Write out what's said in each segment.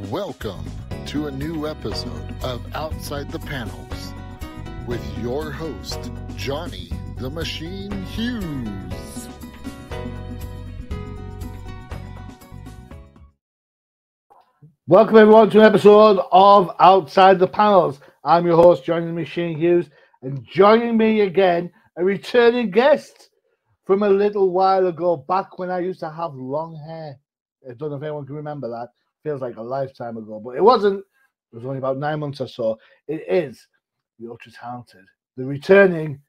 Welcome to a new episode of Outside the Panels with your host, Johnny the Machine Hughes. Welcome everyone to an episode of Outside the Panels. I'm your host, Johnny the Machine Hughes, and joining me again, a returning guest from a little while ago, back when I used to have long hair. I don't know if anyone can remember that. Feels like a lifetime ago, but it wasn't. It was only about 9 months or so. It is the ultra talented, the returning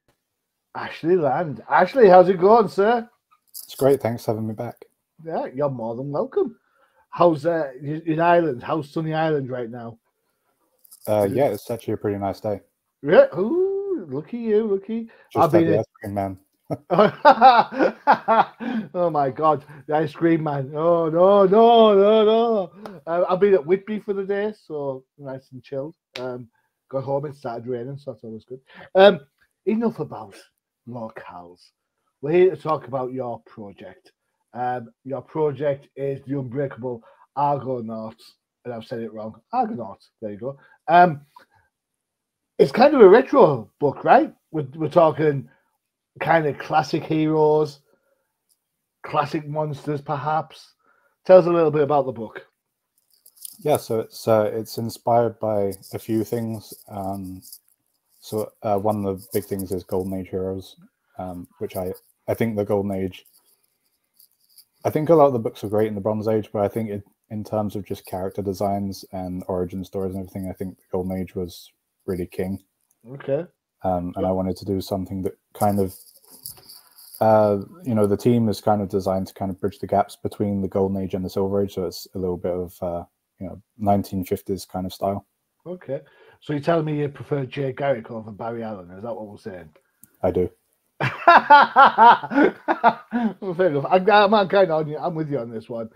Ashley Land. Ashley, how's it going, sir? It's great. Thanks for having me back. Yeah, you're more than welcome. How's in Ireland? How's sunny Ireland right now? Yeah, it's actually a pretty nice day. Yeah. Ooh, lucky you, lucky. Just had the ice cream man. Oh my God, the ice cream man. Oh no. I've been at Whitby for the day, so nice and chilled. Got home, it started raining, so that's always good. Enough about locales. We're here to talk about your project. Your project is the Unbreakable Argonauts, and I've said it wrong. Argonauts, there you go. It's kind of a retro book, right? We're talking kind of classic heroes, classic monsters, perhaps. Tell us a little bit about the book. Yeah, so it's inspired by a few things. One of the big things is Golden Age heroes, which I think the Golden Age. I think a lot of the books are great in the Bronze Age, but I think in terms of just character designs and origin stories and everything, I think the Golden Age was really king. Okay. And I wanted to do something that kind of, the team is kind of designed to kind of bridge the gaps between the Golden Age and the Silver Age. So it's a little bit of, 1950s kind of style. Okay. So you're telling me you prefer Jay Garrick over Barry Allen? Is that what we're saying? I do. Well, fair enough. I'm kind of on you. I'm with you on this one.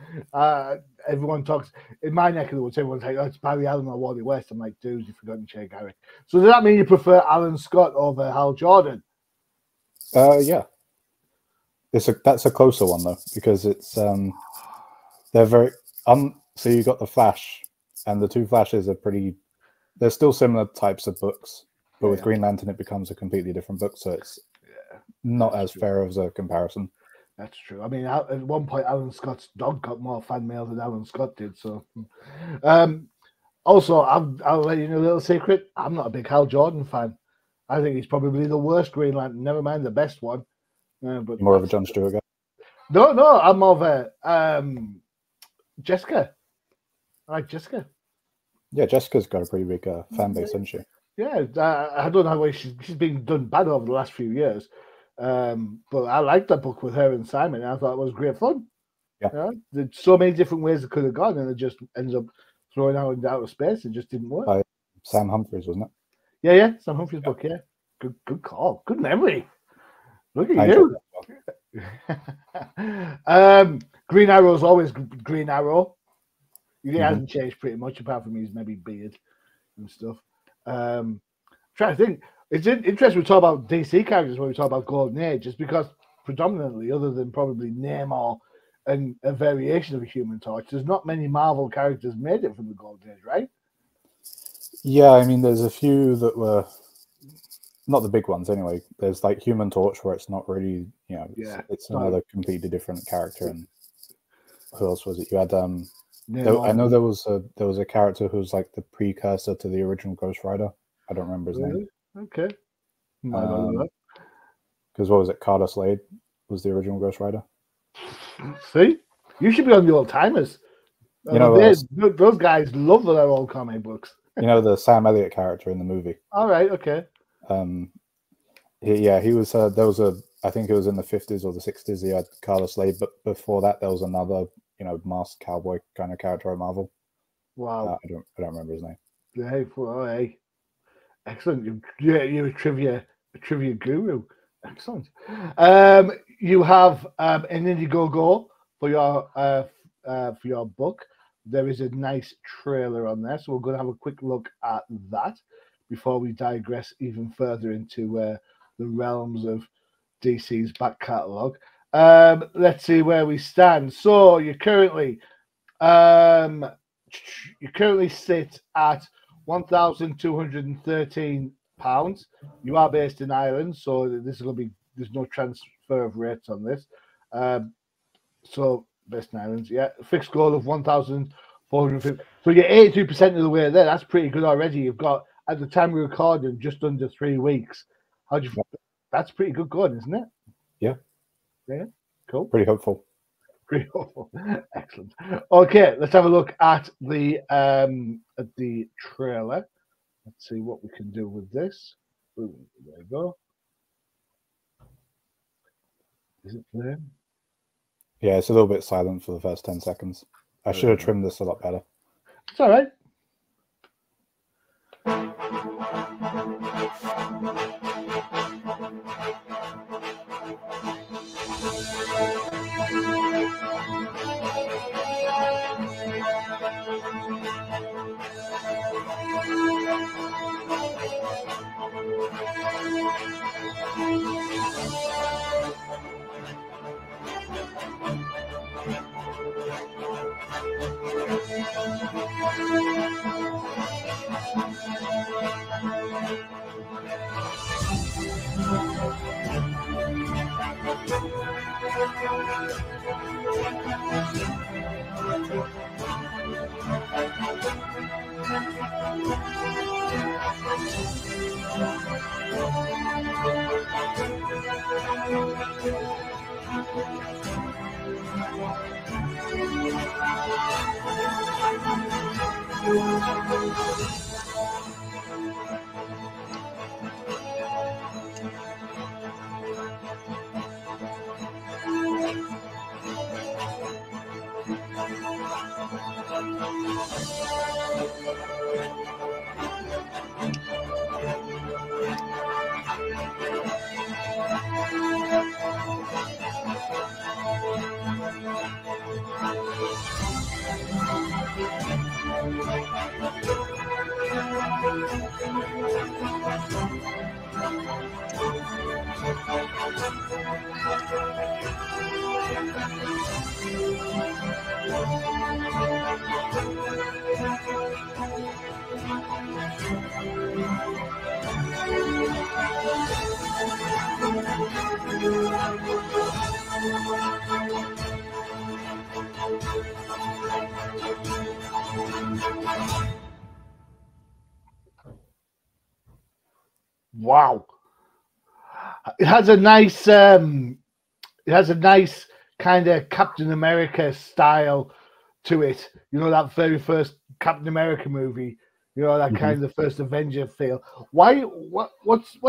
Everyone talks in my neck of the woods. Everyone's like, "Oh, it's Barry Allen or Wally West." I'm like, "Dude, you've forgotten Jay Garrick." So does that mean you prefer Alan Scott over Hal Jordan? Yeah. That's a closer one though, because it's they're very so you got the Flash, and the two Flashes are they're still similar types of books, but with Green Lantern it becomes a completely different book, so it's not as fair as a comparison. That's true. I mean, at one point, Alan Scott's dog got more fan mail than Alan Scott did. So, also, I'll let you know a little secret. I'm not a big Hal Jordan fan. I think he's probably the worst Green Lantern. Never mind the best one. But More of a John Stewart guy. No, I'm more of a Jessica. I like Jessica. Yeah, Jessica's got a pretty big fan base, hasn't she? Yeah, I don't know why she's been done bad over the last few years. But I liked that book with her and Simon. I thought it was great fun. Yeah. There's so many different ways it could have gone, and it just ends up throwing out into outer space. It just didn't work. By Sam Humphries, wasn't it? Yeah, Sam Humphries' book. Yeah, good call. Good memory. Look at you. Green Arrow is always Green Arrow. He hasn't changed pretty much, apart from his maybe beard and stuff. Trying to think. It's interesting we talk about DC characters when we talk about Golden Age, just because predominantly, other than probably Namor and a variation of a Human Torch, there's not many Marvel characters made it from the Golden Age, right? Yeah, I mean, there's a few that were not the big ones anyway. There's like Human Torch, where it's not really, it's another completely different character. And who else was it? You had I know there was a character who was like the precursor to the original Ghost Rider. I don't remember his name. Okay. Because what was it? Carter Slade was the original Ghost Rider. See, you should be on the old timers. Those guys love their old comic books. The Sam Elliott character in the movie. All right, okay. He was. I think it was in the 50s or the 60s. He had Carter Slade, but before that, there was another, masked cowboy kind of character at Marvel. Wow. I don't remember his name. Hey. Excellent. You're a trivia guru. Excellent. You have an Indiegogo for your book. There is a nice trailer on there, so we're going to have a quick look at that before we digress even further into the realms of DC's back catalogue. Let's see where we stand. So you're currently you currently sit at £1,213. You are based in Ireland, so this is going to be, there's no transfer of rates on this. So based in Ireland, yeah, fixed goal of 1,450. So you're 82% of the way there. That's pretty good already. You've got, at the time we're recording, just under 3 weeks. How do you? That's pretty good going, isn't it? Yeah. Yeah. Cool. Pretty hopeful. Pretty hopeful. Excellent. Okay, let's have a look at the trailer. Let's see what we can do with this. Ooh, there we go. Is it playing? Yeah, it's a little bit silent for the first 10 seconds. I should have trimmed this a lot better. It's all right. Wow. It has a nice kind of Captain America style to it. You know, that very first Captain America movie, you know, that kind of first Avenger feel. What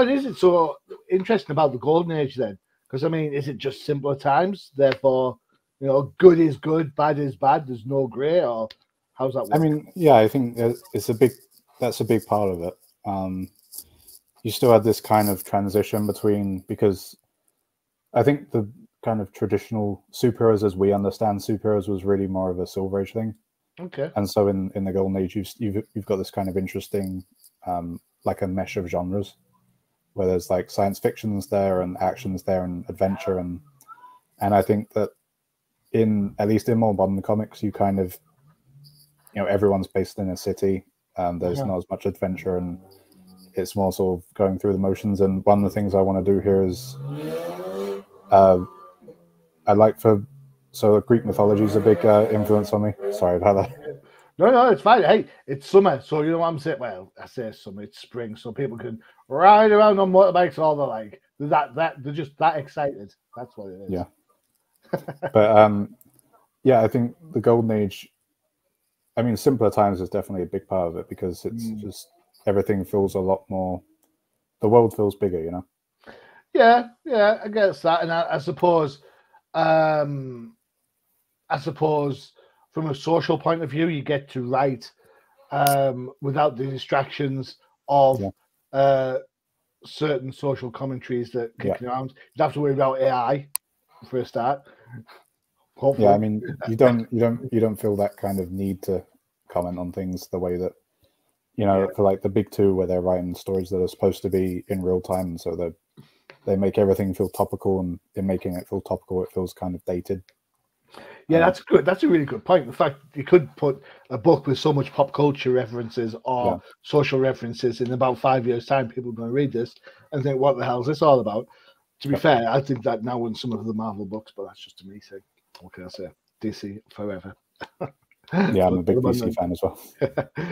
is it so interesting about the Golden Age then? Because I mean, is it just simpler times? Therefore, you know, good is good, bad is bad. There's no grey, or how's that work? I mean, yeah, I think that's a big part of it. You still had this kind of transition between, because I think the kind of traditional superheroes as we understand superheroes was really more of a Silver Age thing. Okay. And so in the Golden Age, you've got this kind of interesting, like a mesh of genres, where there's like science fiction's there and action's there and adventure, and I think that at least in more modern comics, you kind of, you know, everyone's based in a city. There's not as much adventure, and it's more sort of going through the motions. And one of the things I want to do here is, so Greek mythology is a big influence on me. Sorry about that. No, it's fine. Hey, it's summer, so you know what I'm saying. Well, I say summer, it's spring, so people can ride around on motorbikes all they like. They're just that excited. That's what it is. Yeah. But yeah, I think the Golden Age, I mean, simpler times is definitely a big part of it, because it's just everything feels a lot more. The world feels bigger, you know. Yeah, I guess that, and I suppose from a social point of view, you get to write without the distractions of certain social commentaries that kick around. You don't have to worry about AI for a start. Hopefully. Yeah, I mean, you don't feel that kind of need to comment on things the way that, you know, for like the big two, where they're writing stories that are supposed to be in real time, and so they make everything feel topical, and in making it feel topical, it feels kind of dated. Yeah, that's good. That's a really good point. In fact, you could put a book with so much pop culture references or social references in about 5 years' time. People are going to read this and think, "What the hell is this all about?" To be fair, I think that now in some of the Marvel books, but that's just a me thing. What can I say? DC forever. Yeah, I'm a big DC fan as well.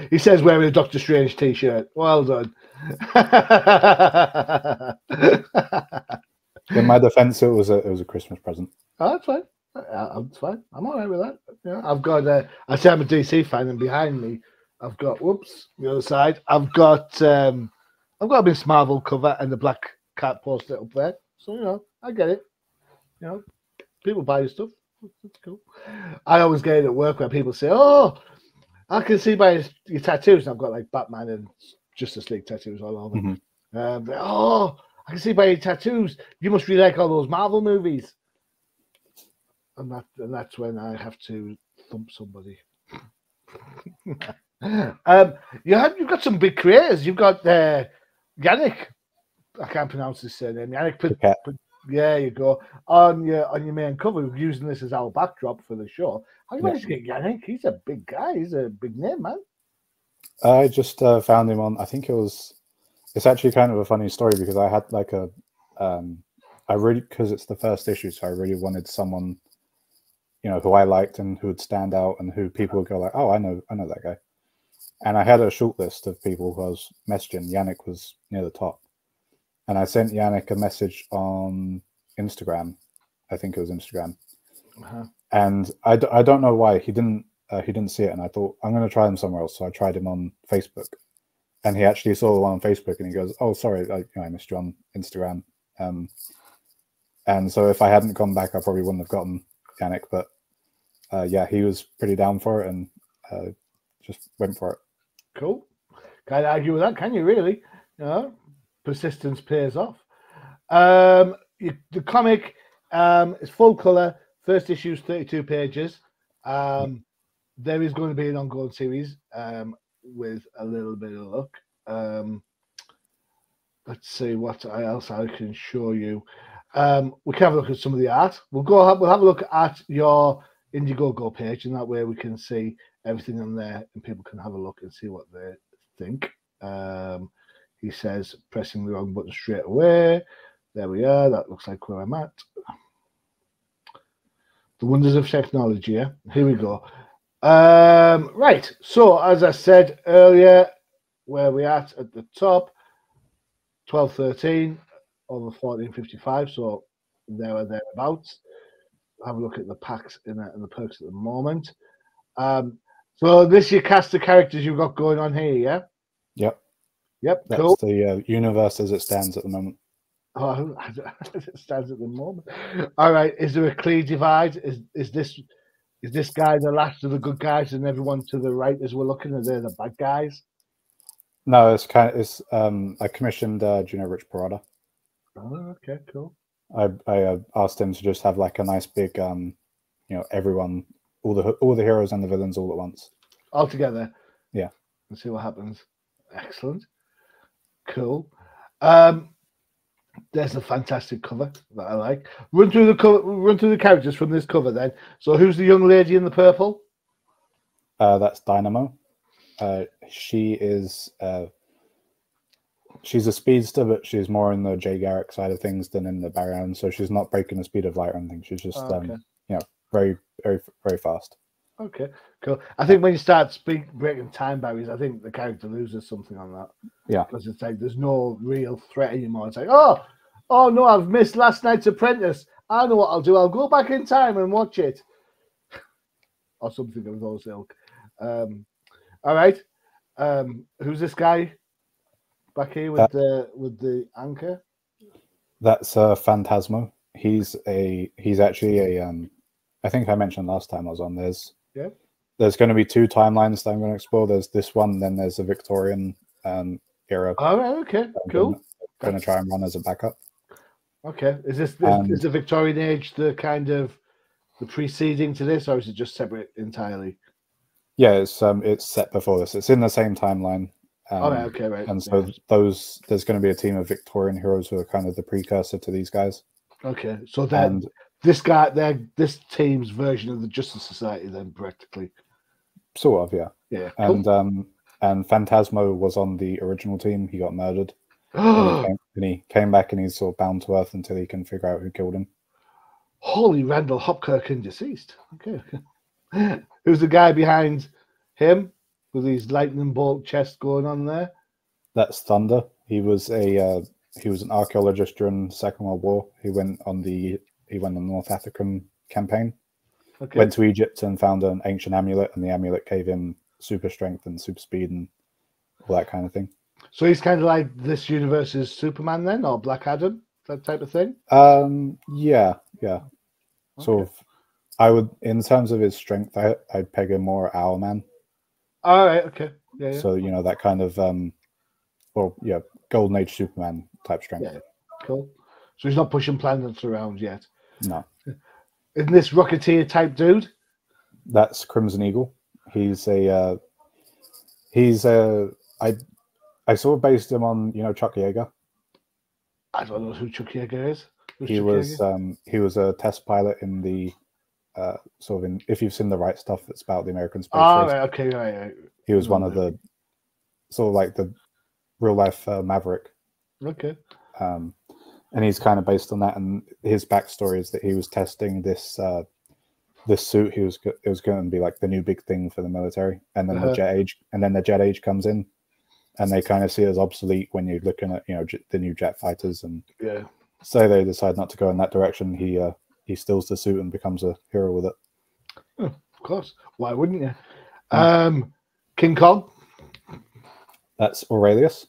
He says wearing a Doctor Strange t-shirt. Well done. In my defense, it was a Christmas present. Oh, that's fine. That's fine. I'm all right with that. Yeah, I've got. I say I'm a DC fan, and behind me, I've got. Whoops, the other side. I've got a Miss Marvel cover and the Black Cat poster up there. So I get it. People buy your stuff. That's cool. I always get it at work where people say, "Oh, I can see by your tattoos." And I've got like Batman and Justice League tattoos all over. Mm-hmm. Oh, I can see by your tattoos. You must really like all those Marvel movies. And that's when I have to thump somebody. You've got some big creators. You've got Yannick. I can't pronounce his surname. Yannick. Yeah, you go on your main cover. We're using this as our backdrop for the show. How do you manage to get Yannick? He's a big guy. He's a big name, man. I just found him on. I think it's actually kind of a funny story because I had like because it's the first issue, so I really wanted someone, who I liked and who would stand out and who people would go like, oh, I know that guy. And I had a short list of people who I was messaging. Yannick was near the top. And I sent Yannick a message on Instagram. I think it was Instagram. And I don't know why he didn't see it. And I thought, I'm going to try him somewhere else. So I tried him on Facebook. And he actually saw the one on Facebook and he goes, oh, sorry, I missed you on Instagram. And so if I hadn't gone back, I probably wouldn't have gotten Yannick. But he was pretty down for it and just went for it. Cool. Can't argue with that, can you, really? Persistence pays off. The comic is full color. First issue is 32 pages. There is going to be an ongoing series with a little bit of luck. Let's see what else I can show you. We can have a look at some of the art. We'll have a look at your Indiegogo page, and that way we can see everything on there, and people can have a look and see what they think. He says, pressing the wrong button straight away. There we are. That looks like where I'm at. The wonders of technology, yeah? Here we go. Right. So, as I said earlier, where we at the top, 12.13 over 14.55. So, there or thereabouts. Have a look at the packs and the perks at the moment. So, this your cast of characters you've got going on here, yeah? Yep, that's cool. the universe as it stands at the moment. Oh, as it stands at the moment. All right. Is there a clear divide? Is this guy the last of the good guys, and everyone to the right as we're looking, are they the bad guys? No, I commissioned Gino Rich Parada. Oh, okay, cool. I asked him to just have like a nice big, everyone, all the heroes and the villains all at once, all together. Yeah, and see what happens. Excellent. Cool. There's a fantastic cover that I like. Run through the characters from this cover then. So who's the young lady in the purple? That's Dynamo. She is she's a speedster, but she's more in the Jay Garrick side of things than in the Barry Allen. So she's not breaking the speed of light or anything. She's just very, very, very fast. Okay, cool. I think when you start breaking time barriers, I think the character loses something on that. Yeah. Because it's like there's no real threat anymore. It's like, oh no, I've missed last night's Apprentice. I know what I'll do. I'll go back in time and watch it. Or something of those ilk. All right. Who's this guy back here with the anchor? That's Phantasmo. He's actually a I think I mentioned last time I was on. There's going to be two timelines that I'm going to explore. There's this one, then there's a Victorian era. All right, okay, cool. Going to try and run as a backup. Okay, is the Victorian age the kind of the preceding to this, or is it just separate entirely? Yeah, it's set before this. It's in the same timeline. Right. And so there's going to be a team of Victorian heroes who are kind of the precursor to these guys. Okay, so then this team's version of the Justice Society, then practically. Sort of, yeah. Yeah. Cool. And Phantasmo was on the original team. He got murdered. And he came back, and he's sort of bound to Earth until he can figure out who killed him. Holy Randall Hopkirk deceased. Okay. Who's the guy behind him with his lightning bolt chest going on there? That's Thunder. He was an archaeologist during the Second World War. He went on the North African campaign. Okay. Went to Egypt and found an ancient amulet, and the amulet gave him super strength and super speed and all that kind of thing. So he's kind of like this universe's Superman then, or Black Adam, that type of thing? Yeah. Okay. Sort of. I would, in terms of his strength, I'd peg him more Owlman. All right, okay. Yeah. So, that kind of, Golden Age Superman type strength. Yeah, cool. So he's not pushing planets around yet? No. Isn't this Rocketeer type dude? That's Crimson Eagle. I sort of based him on, Chuck Yeager. I don't know who Chuck Yeager is. He was a test pilot in the if you've seen The Right Stuff, that's about the American space race. Right, okay, right. He was one of the sort of like the real life Maverick. Okay. And he's kind of based on that, and his backstory is that he was testing this suit. It was going to be like the new big thing for the military, and then the jet age comes in, and they kind of see it as obsolete when you're looking at the new jet fighters, and so they decide not to go in that direction. He steals the suit and becomes a hero with it. Oh, of course, why wouldn't you? King Kong. That's Aurelius.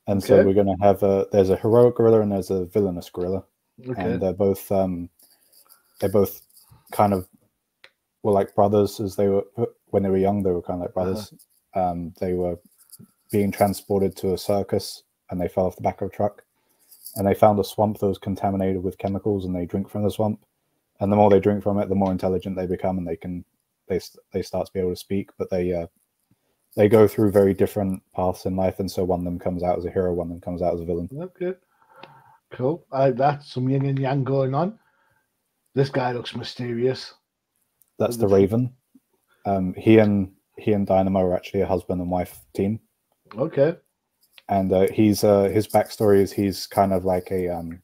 And so we're going to have there's a heroic gorilla and there's a villainous gorilla, and they're both kind of were like brothers as they were when they were young. They were kind of like brothers. They were being transported to a circus, and they fell off the back of a truck, and they found a swamp that was contaminated with chemicals, and they drink from the swamp, and the more they drink from it, the more intelligent they become, and they start to be able to speak, but they go through very different paths in life, and so one of them comes out as a hero, one of them comes out as a villain. Okay, cool. I like that. Some yin and yang going on. This guy looks mysterious. That's the Raven. He and Dynamo are actually a husband and wife team. Okay. And his backstory is he's kind of like in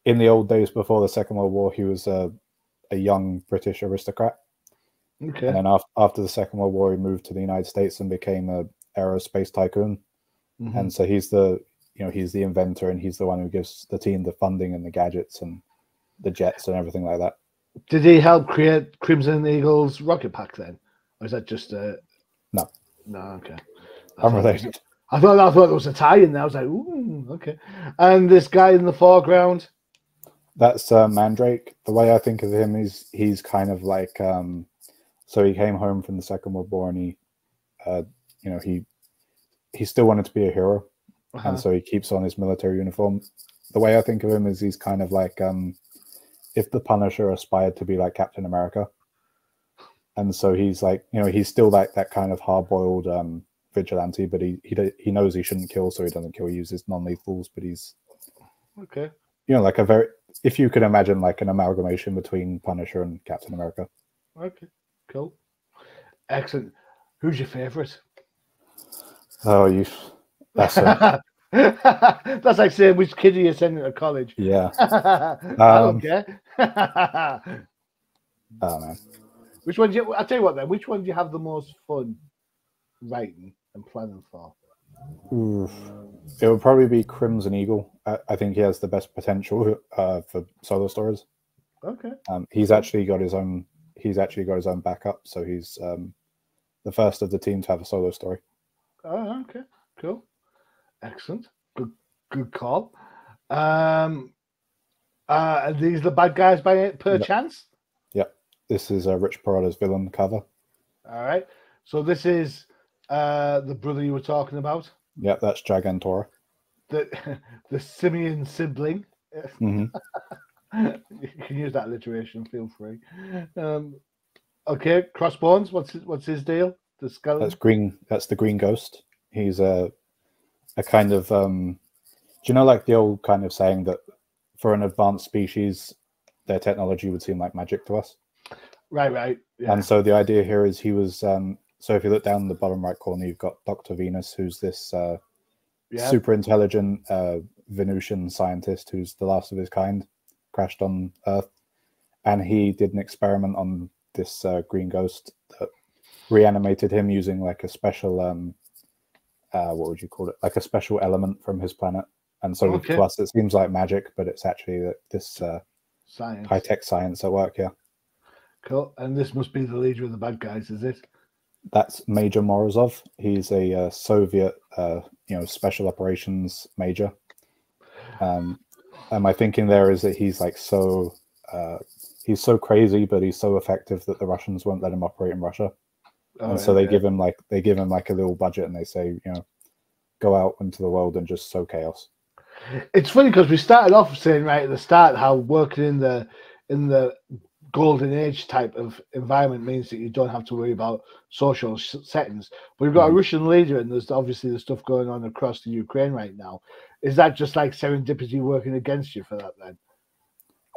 the old days before the Second World War, he was a young British aristocrat. Okay. And then after the Second World War, he moved to the United States and became an aerospace tycoon. Mm-hmm. And so he's the inventor, and he's the one who gives the team the funding and the gadgets and the jets and everything like that. Did he help create Crimson Eagle's rocket pack then? Or is that just No. No, okay. Unrelated. I thought there was a tie in there. I was like, ooh, okay. And this guy in the foreground? That's Mandrake. The way I think of him is he's kind of like so he came home from the Second World War, and he still wanted to be a hero, and so he keeps on his military uniform. The way I think of him is he's kind of like if the Punisher aspired to be like Captain America, and so he's like he's still like that kind of hard-boiled vigilante, but he knows he shouldn't kill, so he doesn't kill. He uses non-lethals, but he's okay. Like a very, if you could imagine like an amalgamation between Punisher and Captain America. Okay. Cool. Excellent. Who's your favorite? Oh, that's that's like saying which kid are you sending to college? Yeah. I don't care. Oh man. Which one I'll tell you what then, which one do you have the most fun writing and planning for? Oof. It would probably be Crimson Eagle. I think he has the best potential for solo stories. Okay. He's actually got his own backup, so he's the first of the team to have a solo story. Oh, okay, cool, excellent, good call. Are these the bad guys per chance? Yep. This is Rich Parada's villain cover. All right, so this is the brother you were talking about. Yeah, that's Gigantora. The simian sibling. Mm-hmm. You can use that alliteration. Feel free. Okay, Crossbones. What's his deal? The skeleton. That's green. That's the Green Ghost. He's a kind of do you know like the old kind of saying that for an advanced species, their technology would seem like magic to us. Right. Yeah. And so the idea here is he was. So if you look down the bottom right corner, you've got Dr. Venus, who's this super intelligent Venusian scientist who's the last of his kind, crashed on Earth, and he did an experiment on this green ghost that reanimated him using like a special what would you call it? Like a special element from his planet. And so to us, it seems like magic, but it's actually this high-tech science at work. Yeah. Cool. And this must be the leader of the bad guys, is it? That's Major Morozov. He's a Soviet, special operations major. And my thinking there is that he's like he's so crazy, but he's so effective that the Russians won't let him operate in Russia. And so they give him like a little budget, and they say, go out into the world and just sow chaos. It's funny because we started off saying right at the start how working in the golden age type of environment means that you don't have to worry about social settings. But we've got a Russian leader, and there's obviously the stuff going on across the Ukraine right now. Is that just like serendipity working against you for that then?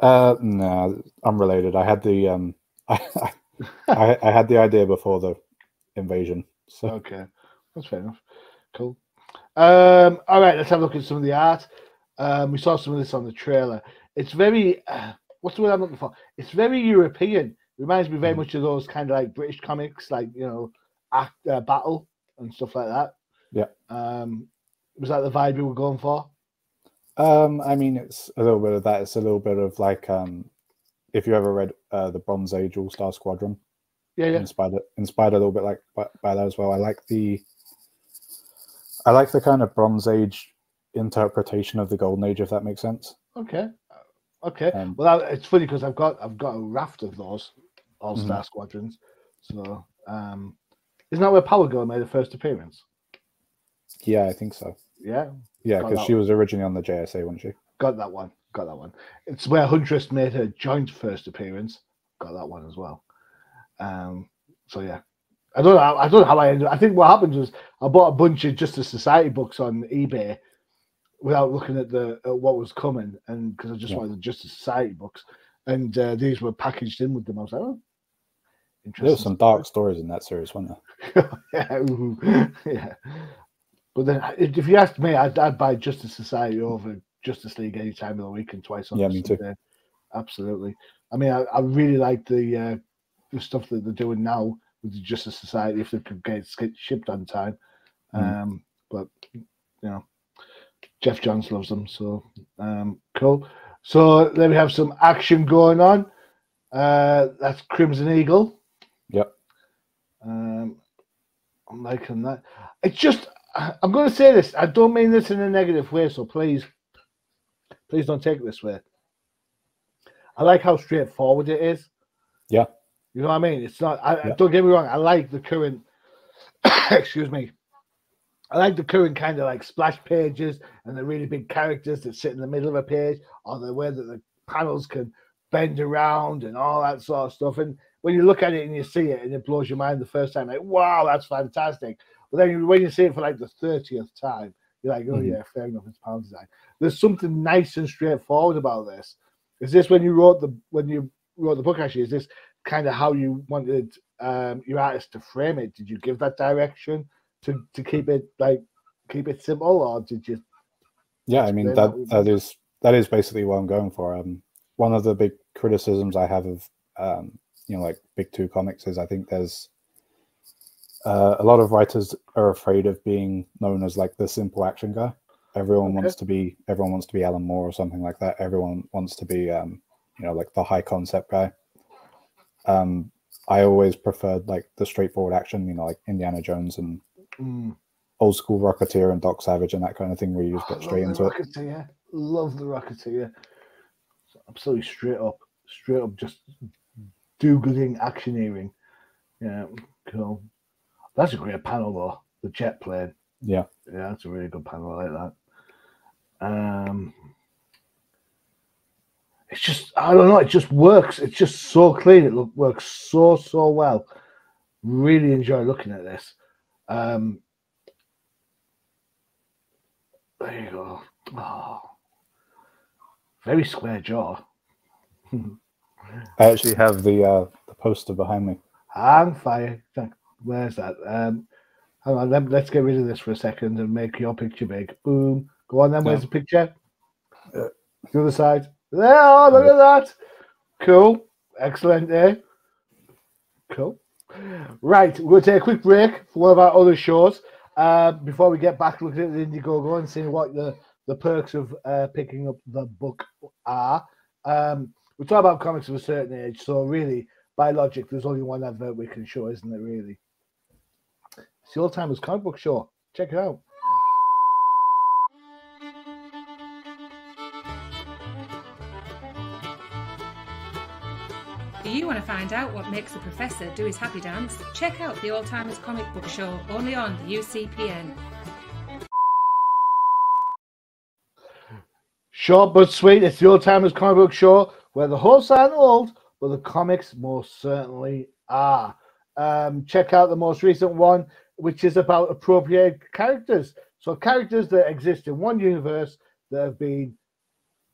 No, unrelated. I had the I had the idea before the invasion. So okay, that's fair enough. Cool. All right, let's have a look at some of the art. We saw some of this on the trailer. It's very what's the word I'm looking for? It's very European. It reminds me very much of those kind of like British comics, like Battle and stuff like that. Yeah. Was that the vibe you were going for? I mean, it's a little bit of that. It's a little bit of like if you ever read the Bronze Age All-Star Squadron. Yeah. Inspired a little bit like by that as well. I like the kind of Bronze Age interpretation of the Golden Age, if that makes sense. Okay. Well, it's funny because I've got a raft of those All-Star Squadrons. So isn't that where Power Girl made her first appearance? Yeah, I think so. Yeah, because she was originally on the JSA, wasn't she? Got that one. It's where Huntress made her joint first appearance. Got that one as well. So yeah, I don't know how I ended up. I think what happened was I bought a bunch of Justice Society books on eBay without looking at what was coming, and because I just wanted the Justice Society books, and these were packaged in with them. I was like, oh, interesting. There's some dark stories in that series, wasn't there? Yeah. But then, if you asked me, I'd buy Justice Society over Justice League any time of the week and twice on me too. Absolutely. I mean, I really like the stuff that they're doing now with the Justice Society if they could get shipped on time. But Jeff Johns loves them, so cool. So then we have some action going on. That's Crimson Eagle. Yep. I'm liking that. It's just. I'm going to say this. I don't mean this in a negative way, so please don't take it this way. I like how straightforward it is. Yeah. You know what I mean? It's not. Don't get me wrong. I like the current. Excuse me. I like the current kind of like splash pages and the really big characters that sit in the middle of a page, or the way that the panels can bend around and all that sort of stuff. And when you look at it and you see it, and it blows your mind the first time, like, wow, that's fantastic. But then when you see it for like the 30th time, you're like, oh yeah, fair enough, it's pound design. There's something nice and straightforward about this. Is this when you wrote the book actually? Is this kind of how you wanted your artist to frame it? Did you give that direction to keep it simple, or did you? Yeah, I mean that is basically what I'm going for. One of the big criticisms I have of like Big Two comics is I think there's a lot of writers are afraid of being known as like the simple action guy. Everyone wants to be Alan Moore or something like that. Everyone wants to be like the high concept guy. I always preferred like the straightforward action, like Indiana Jones and old school Rocketeer and Doc Savage and that kind of thing, where you just get straight into it. Love the Rocketeer. Absolutely straight up, just do-gooding actioneering. Yeah, cool. That's a great panel though, the jet plane. Yeah, that's a really good panel. I like that. It's just, I don't know, it just works. It's just so clean. It works so well. Really enjoy looking at this. There you go. Oh. Very square jaw. I actually have the poster behind me. Hang fire. Where's that? Hang on, let's get rid of this for a second and make your picture big. Boom. Go on then, where's the picture? The other side. There, oh, look at that. Cool. Excellent, eh? Cool. Right, we'll take a quick break for one of our other shows before we get back looking at the Indiegogo and seeing what the perks of picking up the book are. We talk about comics of a certain age, so really, by logic, there's only one advert we can show, isn't it, really? It's the Old Timers Comic Book Show. Check it out. Do you want to find out what makes the professor do his happy dance? Check out the Old Timers Comic Book Show, only on the UCPN. Short but sweet, it's the Old Timers Comic Book Show, where the hosts aren't old, but the comics most certainly are. Check out the most recent one, which is about appropriate characters. So characters that exist in one universe that have been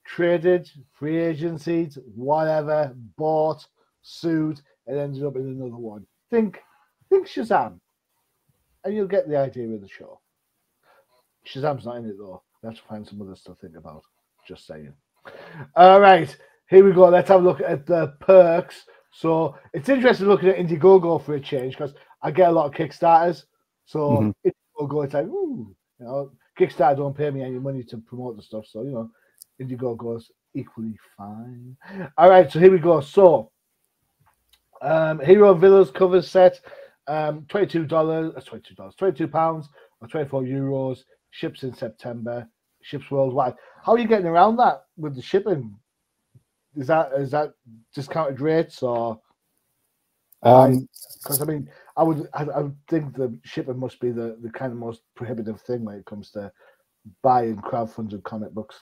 traded, free agencies, whatever, bought, sued, and ended up in another one. Think Shazam, and you'll get the idea of the show. Shazam's not in it though. You have to find some other stuff to think about. Just saying. All right, here we go. Let's have a look at the perks. So it's interesting looking at Indiegogo for a change because I get a lot of Kickstarters. So Indiegogo, it's like, ooh, you know, Kickstarter don't pay me any money to promote the stuff. So, you know, Indiegogo's equally fine. All right, so here we go. So, Hero Villas cover set, £22, £22, or €24. Ships in September. Ships worldwide. How are you getting around that with the shipping? Is that discounted rates or? Because I mean, I would think the shipping must be the kind of most prohibitive thing when it comes to buying crowdfunded comic books.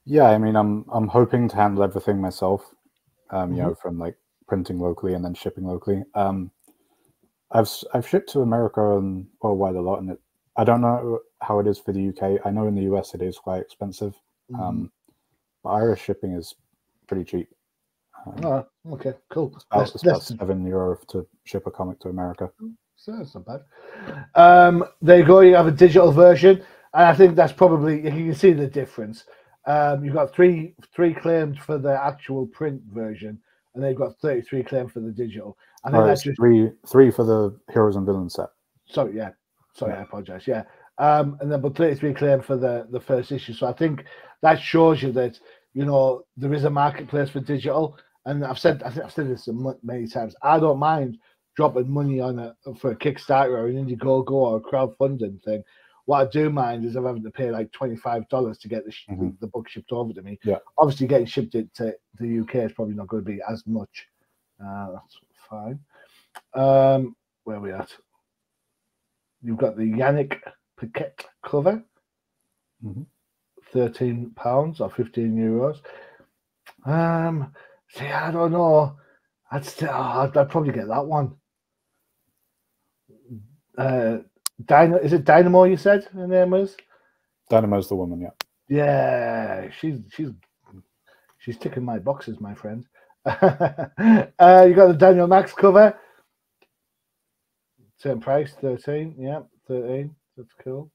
Yeah, I mean, I'm hoping to handle everything myself. You know, from like printing locally and then shipping locally. I've shipped to America and worldwide a lot, and I don't know how it is for the UK. I know in the US it is quite expensive, but Irish shipping is pretty cheap. Oh, okay, cool. It's about €7 to ship a comic to America. So that's not bad. There you go. You have a digital version, and I think that's probably, you can see the difference. You've got three claimed for the actual print version, and they've got 33 claimed for the digital. I think that's just three for the Heroes and Villains set. Sorry, I apologize. Yeah, and then but 33 claimed for the first issue. So I think that shows you that, you know, there is a marketplace for digital. And I've said this many times. I don't mind dropping money on for a Kickstarter or an Indiegogo or a crowdfunding thing. What I do mind is I'm having to pay like $25 to get the book shipped over to me. Yeah. Obviously, getting shipped to the UK is probably not going to be as much. That's fine. Where are we at? You've got the Yannick Paquette cover, £13 or €15. See, I don't know. I'd probably get that one. Is it Dynamo? You said her name was. Dynamo's the woman, yeah. Yeah, she's ticking my boxes, my friend. You got the Daniel Max cover. Same price, 13. Yeah, 13. That's cool.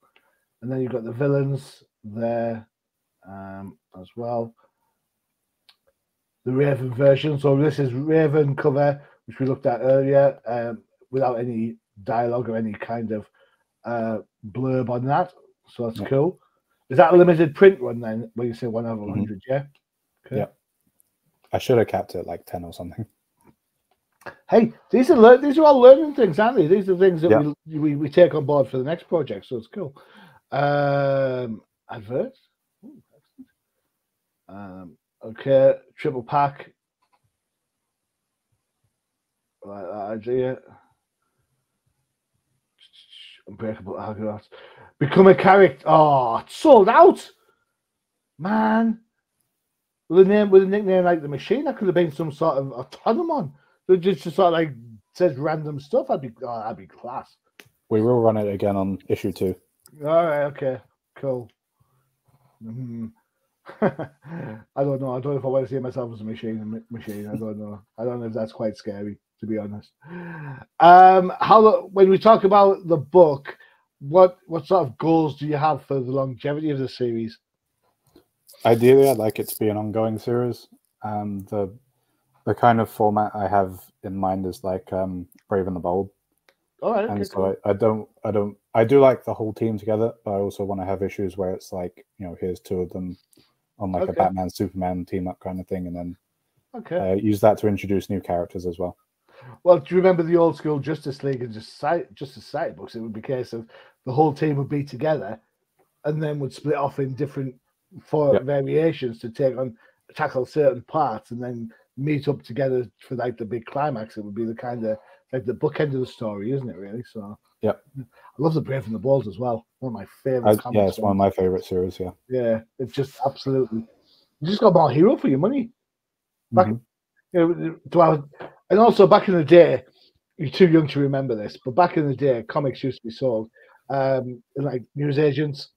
And then you've got the villains there as well. The Raven version. So this is Raven cover, which we looked at earlier, without any dialogue or any kind of blurb on that. So that's cool. Is that a limited print run then, when you say 1 over 100? Yeah. Okay. Yeah. I should have capped it like 10 or something. Hey, these are all learning things, aren't they? These are things that we take on board for the next project. So it's cool. Adverts. Okay, triple pack. Like that idea. Unbreakable Argonauts. Become a character. Oh, it's sold out, man. With a nickname like the Machine, that could have been some sort of autonomon. So just sort of like says random stuff. That'd be class. We will run it again on issue 2. All right. Okay. Cool. I don't know. I don't know if I want to see myself as a machine. I don't know. I don't know if that's quite scary, to be honest. When we talk about the book, what sort of goals do you have for the longevity of the series? Ideally, I'd like it to be an ongoing series. The kind of format I have in mind is like Brave and the Bold. All right, and okay, so cool. I do like the whole team together, but I also want to have issues where it's like, here's two of them on like a Batman Superman team up kind of thing, and then use that to introduce new characters as well. Well, do you remember the old school Justice League and Justice Society books? It would be a case of the whole team would be together and then would split off in different variations to tackle certain parts and then meet up together for like the big climax. It would be the kind of like the bookend of the story, isn't it, really? So I love the Brave and the Bold as well. One of my favorite comics. Yeah, it's one of my favorite series. Yeah, it's just absolutely. You just got more hero for your money. Back, and also back in the day, you're too young to remember this, but back in the day, comics used to be sold in like newsagents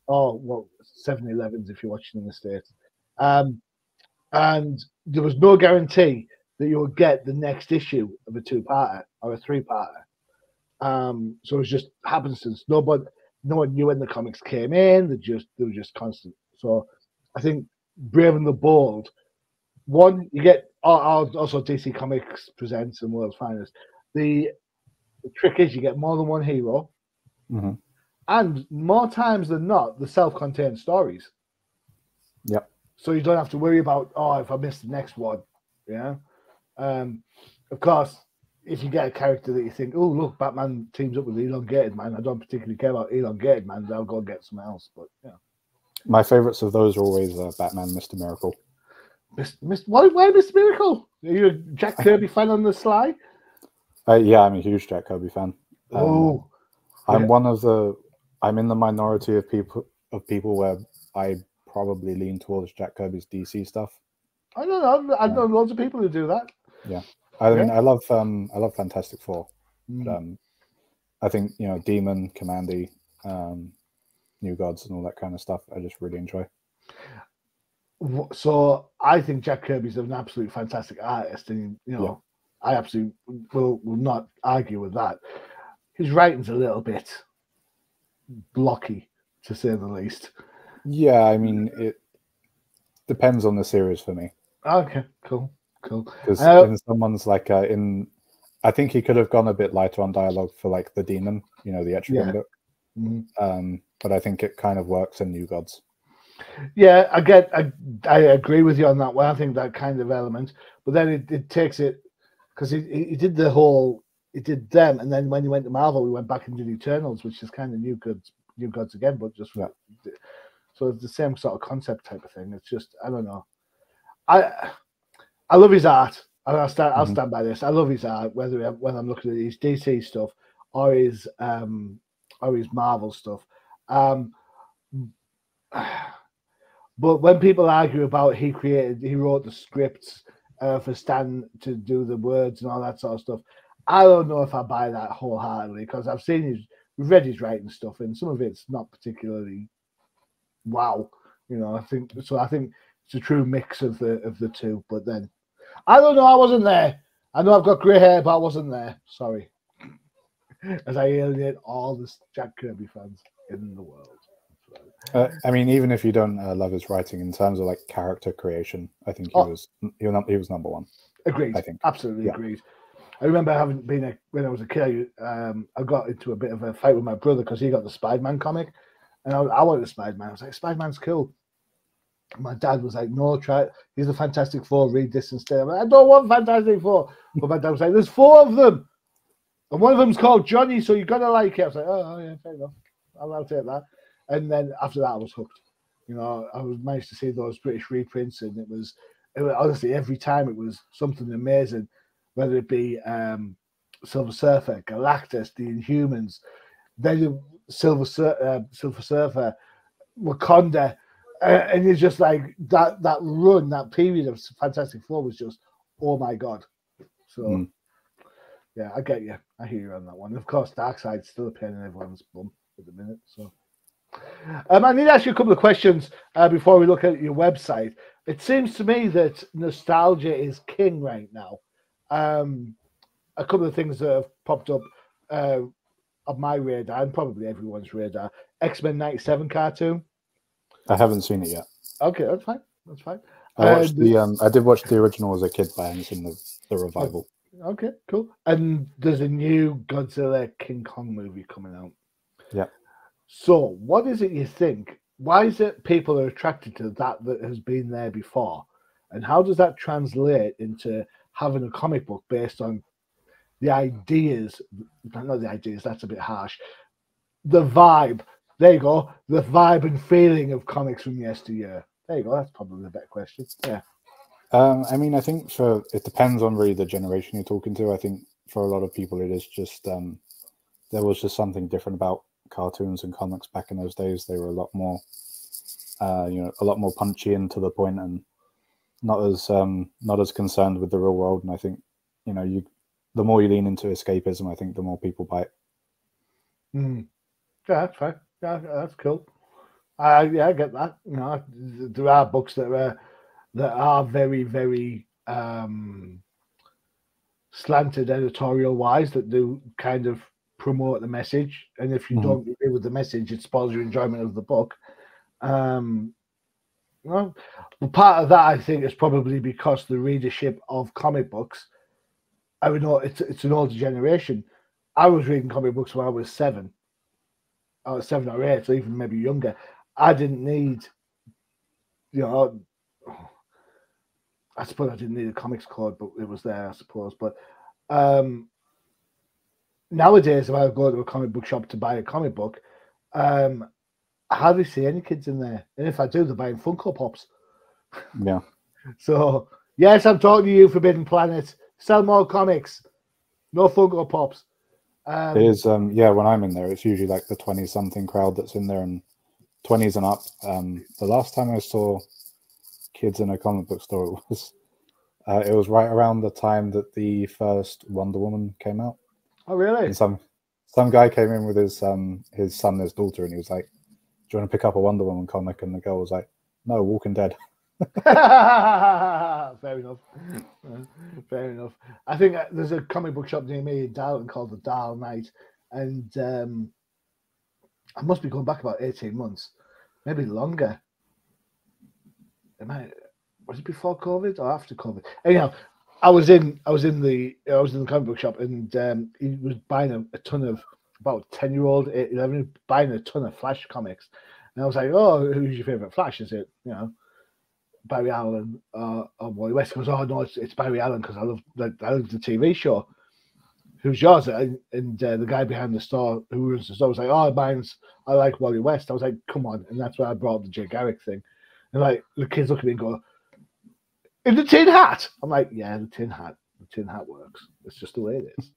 or 7-Elevens if you're watching in the States. And there was no guarantee that you would get the next issue of a 2-parter or a 3-parter. So it was just happenstance. No one knew when the comics came in. They were just constant. So I think Brave and the Bold. One, you get also DC Comics Presents and World's Finest. The trick is you get more than one hero, and more times than not, the self-contained stories. Yep. So you don't have to worry about if I missed the next one. Yeah. Of course, if you get a character that you think, oh look, Batman teams up with Elongated Man, I don't particularly care about Elongated Man, I'll go and get someone else. But yeah. My favorites of those are always Batman, Mr. Miracle. Why Mr. Miracle? Are you a Jack Kirby fan on the sly? Yeah, I'm a huge Jack Kirby fan. I'm in the minority of people where I probably lean towards Jack Kirby's DC stuff. I don't know. I know loads of people who do that. Yeah, I mean, I love Fantastic Four, but I think Demon, Commandy, New Gods, and all that kind of stuff. I just really enjoy. So I think Jack Kirby's an absolute fantastic artist, and I absolutely will not argue with that. His writing's a little bit blocky, to say the least. Yeah, I mean, it depends on the series for me. Okay, cool. Because in someone's like I think he could have gone a bit lighter on dialogue for like the Demon, the Etrigan book. But I think it kind of works in New Gods. Yeah, I agree with you on that one. I think that kind of element, but then it takes it because he did them, and then when he went to Marvel, we went back and did Eternals, which is kind of New Gods again, but just so it's the same sort of concept type of thing. It's just I don't know. I love his art, and I'll stand by this. I love his art, when I'm looking at his DC stuff or his Marvel stuff. But when people argue about he wrote the scripts for Stan to do the words and all that sort of stuff, I don't know if I buy that wholeheartedly because we've read his writing stuff and some of it's not particularly wow. I think it's a true mix of the two. But then I don't know. I wasn't there. I know I've got grey hair, but I wasn't there. Sorry, as I alienate all the Jack Kirby fans in the world. I mean, even if you don't love his writing, in terms of like character creation, I think he was number one. Agreed. I think absolutely agreed. I remember having been when I was a kid. I got into a bit of a fight with my brother because he got the Spider-Man comic, and I wanted the Spider-Man. I was like, Spider-Man's cool. And my dad was like, no, try it. He's a Fantastic Four. Read this instead. I'm like, I don't want Fantastic Four. But my dad was like, there's 4 of them, and one of them's called Johnny, so you gotta like it. I was like, oh yeah, fair enough. I'll take that. And then after that, I was hooked. I was managed to see those British reprints, and it was honestly every time it was something amazing, whether it be Silver Surfer, Galactus, the Inhumans, then Silver Surfer, Wakanda, and it's just like that run, that period of Fantastic Four was just oh my god. So yeah, I get you. I hear you on that one. Of course, Darkseid's still a pain in everyone's bum at the minute. So. I need to ask you a couple of questions before we look at your website. It seems to me that nostalgia is king right now. A couple of things that have popped up on my radar, and probably everyone's radar. X-Men 97 cartoon. I haven't seen it yet. Okay, that's fine. That's fine. I watched I did watch the original as a kid, but I haven't seen the revival. Okay, cool. And there's a new Godzilla King Kong movie coming out. Yeah. So, what is it you think? Why is it people are attracted to that has been there before? And how does that translate into having a comic book based on the ideas? Not the ideas, that's a bit harsh. The vibe. There you go. The vibe and feeling of comics from yesteryear. There you go. That's probably the better question. Yeah. I mean, I think it depends on really the generation you're talking to. I think for a lot of people, it is just there was just something different about cartoons and comics back in those days. They were a lot more, a lot more punchy and to the point, and not as concerned with the real world. And I think, the more you lean into escapism, I think the more people buy it. Yeah, that's fine. Yeah, that's cool. I get that. There are books that are very, very slanted editorial wise that do kind of promote the message, and if you don't agree with the message, it spoils your enjoyment of the book. Well, part of that I think is probably because the readership of comic books, I would know it's an older generation. I was reading comic books when I was 7. I was 7 or 8, or even maybe younger. I didn't need, I suppose I didn't need a comics code, but it was there, I suppose. But nowadays, if I go to a comic book shop to buy a comic book, I hardly see any kids in there. And if I do, they're buying Funko Pops. Yeah. So, yes, I'm talking to you, Forbidden Planet. Sell more comics. No Funko Pops. It is, when I'm in there, it's usually like the 20-something crowd that's in there, and 20s and up. The last time I saw kids in a comic book store, it was right around the time that the first Wonder Woman came out. Oh, really? And some guy came in with his son and his daughter, and he was like, "Do you want to pick up a Wonder Woman comic?" And the girl was like, "No, Walking Dead." Fair enough. Fair enough. I think there's a comic book shop near me in Darlington called the Dial Night, and I must be going back about 18 months, maybe longer. Was it before COVID or after COVID? Anyhow, I was in the comic book shop, and he was buying a ton of about 10-year-old, 11, buying a ton of Flash comics, and I was like, "Oh, who's your favorite Flash? Is it Barry Allen or Wally West?" He goes, "Oh no, it's Barry Allen because I love the TV show." "Who's yours?" And the guy behind the store who runs the store was like, "Oh, I like Wally West." I was like, "Come on!" And that's why I brought up the Jay Garrick thing. And like the kids look at me and go, "In the tin hat?" I'm like, "Yeah, the tin hat. The tin hat works. It's just the way it is."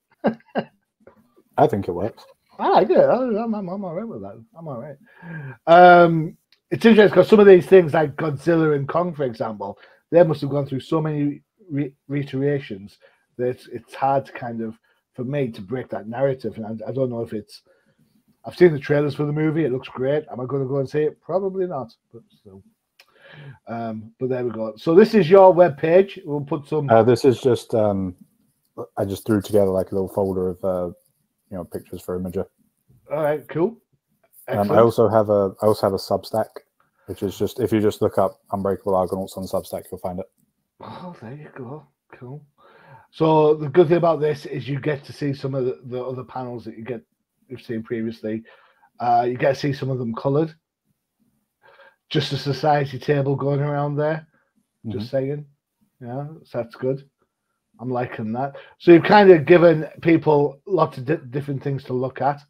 I think it works. I like it. I'm all right with that. I'm all right. It's interesting because some of these things, like Godzilla and Kong, for example, they must have gone through so many reiterations that it's hard to kind of, for me, to break that narrative. And I don't know if it's. I've seen the trailers for the movie. It looks great. Am I going to go and see it? Probably not. But still. But there we go. So this is your webpage. We'll put some. This is just. I just threw together like a little folder of pictures for Imager. All right. Cool. I also have a Substack, which is just, if you just look up Unbreakable Argonauts on Substack, you'll find it. Oh, there you go. Cool. So the good thing about this is you get to see some of the other panels that you've seen previously. You get to see some of them coloured. Just a society table going around there. Just saying. Yeah, so that's good. I'm liking that. So you've kind of given people lots of different things to look at.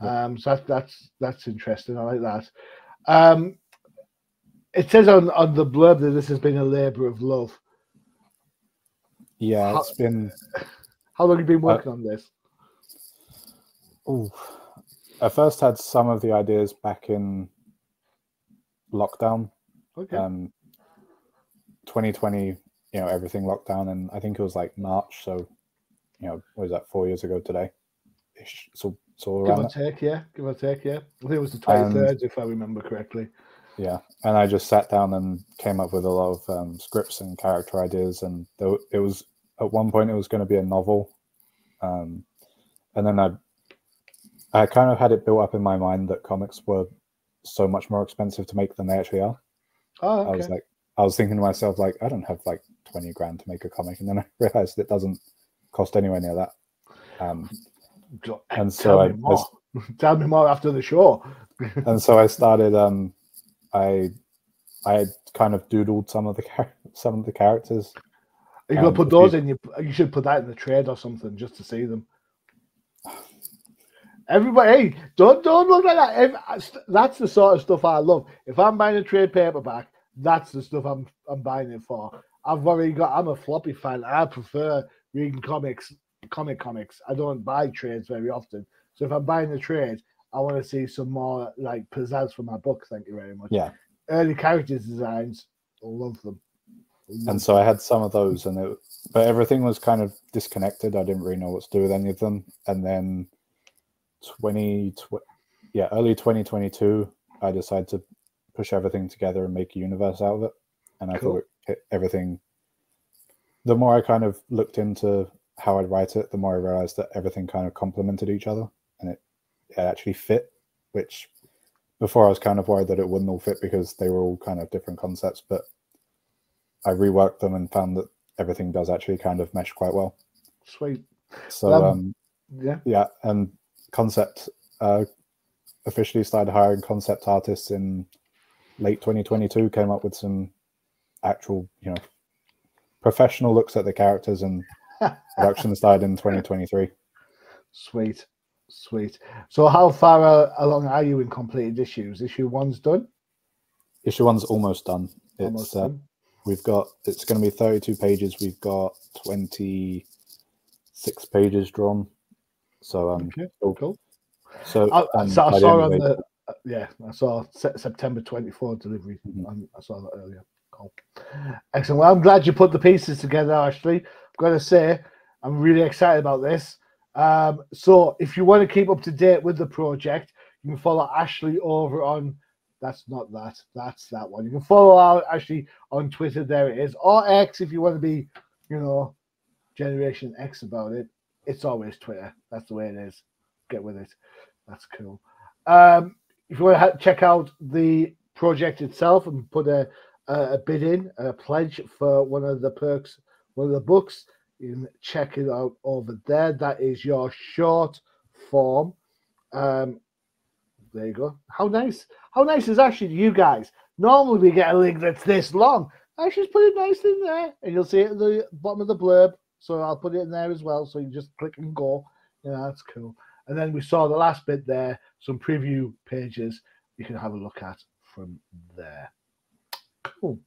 So that's interesting. I like that. It says on the blurb that this has been a labour of love. Yeah, it's been. How long have you been working on this? I first had some of the ideas back in lockdown. Okay. 2020, everything locked down, and I think it was like March. So, what was that? 4 years ago today. So all Give around or take, yeah. Give or take, yeah. I think it was the 23rd, if I remember correctly. Yeah, and I just sat down and came up with a lot of scripts and character ideas, and it was at one point it was going to be a novel, and then I kind of had it built up in my mind that comics were so much more expensive to make than they actually are. Oh, okay. I was thinking to myself, like, I don't have like 20 grand to make a comic, and then I realized it doesn't cost anywhere near that. And so Tell me more after the show. And so I started. I had kind of doodled some of the characters. Are you gonna put those in? You should put that in the trade or something just to see them. Everybody, hey, don't look like that. That's the sort of stuff I love. If I'm buying a trade paperback, that's the stuff I'm buying it for. I'm a floppy fan. I prefer reading comics. I don't buy trades very often. So if I'm buying a trade, I want to see some more like pizzazz for my book. Thank you very much. Yeah. Early characters designs, love them. And so I had some of those, but everything was kind of disconnected. I didn't really know what to do with any of them. And then early 2022, I decided to push everything together and make a universe out of it. And I thought everything. The more I kind of looked into how I'd write it, the more I realized that everything kind of complemented each other, and it actually fit. Which before I was kind of worried that it wouldn't all fit because they were all kind of different concepts, but I reworked them and found that everything does actually kind of mesh quite well. Sweet. So yeah, and Concept officially started hiring concept artists in late 2022. Came up with some actual, professional looks at the characters, and production started in 2023. Sweet. So how far along are you in completed issues? Issue 1's done? Issue 1's almost done. Almost done. It's going to be 32 pages. We've got 26 pages drawn. So okay, cool. So I saw I saw September 24 delivery. I saw that earlier. Cool. Excellent. Well, I'm glad you put the pieces together, Ashley. I've got to say, I'm really excited about this. So if you want to keep up to date with the project, you can follow Ashley over on that's that one. You can follow Ashley on Twitter, there it is, or X if you want to be, Generation X about it. It's always Twitter. That's the way it is. Get with it. That's cool. If you want to check out the project itself and put a bid in, a pledge for one of the perks, one of the books, you can check it out over there. That is your short form. There you go. How nice is Ashley to you guys? Normally we get a link that's this long. Ashley's put it nice in there, and you'll see it at the bottom of the blurb. So I'll put it in there as well. So you just click and go. That's cool. And then we saw the last bit there, some preview pages you can have a look at from there. Cool.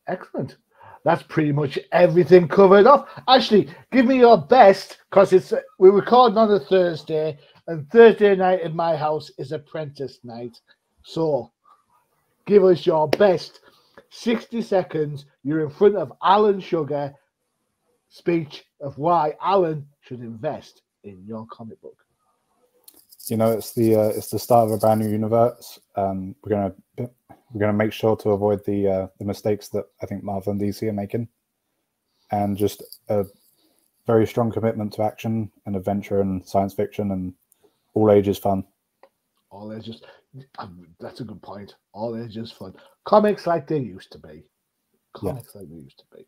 Excellent. That's pretty much everything covered off. Actually, give me your best, because we're recording on a Thursday, and Thursday night in my house is apprentice night. So give us your best 60 seconds. You're in front of Alan Sugar speech of why Alan should invest in your comic book. It's the start of a brand new universe. We're gonna make sure to avoid the mistakes that I think Marvel and DC are making, and just a very strong commitment to action and adventure and science fiction and all ages fun. All ages. That's a good point. All ages fun. Comics like they used to be. Like they used to be.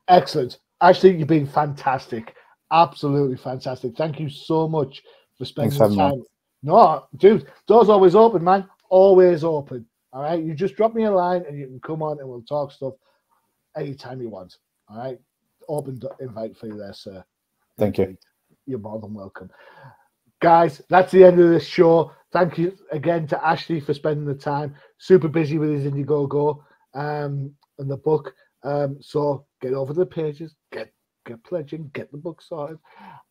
Excellent. Ashley, you've been fantastic. Absolutely fantastic. Thank you so much for spending the time. No, dude, door's always open, man. Always open. All right. You just drop me a line and you can come on and we'll talk stuff anytime you want. All right. Open invite for you there, sir. Thank you. You're more than welcome. Guys, that's the end of this show. Thank you again to Ashley for spending the time. Super busy with his Indiegogo and the book. So get over the pages, get pledging, get the book sorted.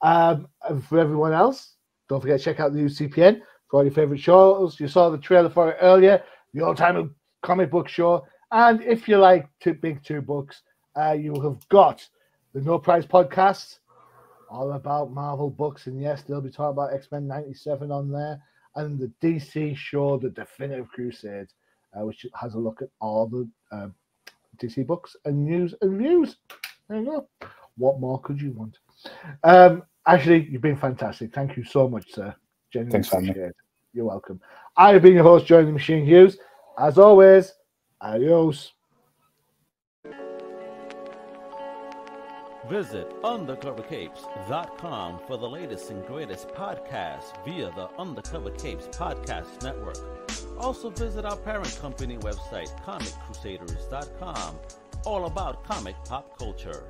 And for everyone else, don't forget to check out the UCPN for all your favorite shows. You saw the trailer for it earlier, the all-time comic book show. And if you like big two books, you have got the No Prize podcast all about Marvel books. And yes, they'll be talking about X-Men 97 on there, and the DC show, The Definitive Crusade, which has a look at all the DC books and news and reviews. There you go. What more could you want? Ashley, you've been fantastic. Thank you so much, sir. Genuinely appreciate it. You're welcome. I've been your host, Johnny the Machine Hughes. As always, adios. Visit undercovercapes.com for the latest and greatest podcasts via the Undercover Capes Podcast Network. Also visit our parent company website, comiccrusaders.shop, all about comic pop culture.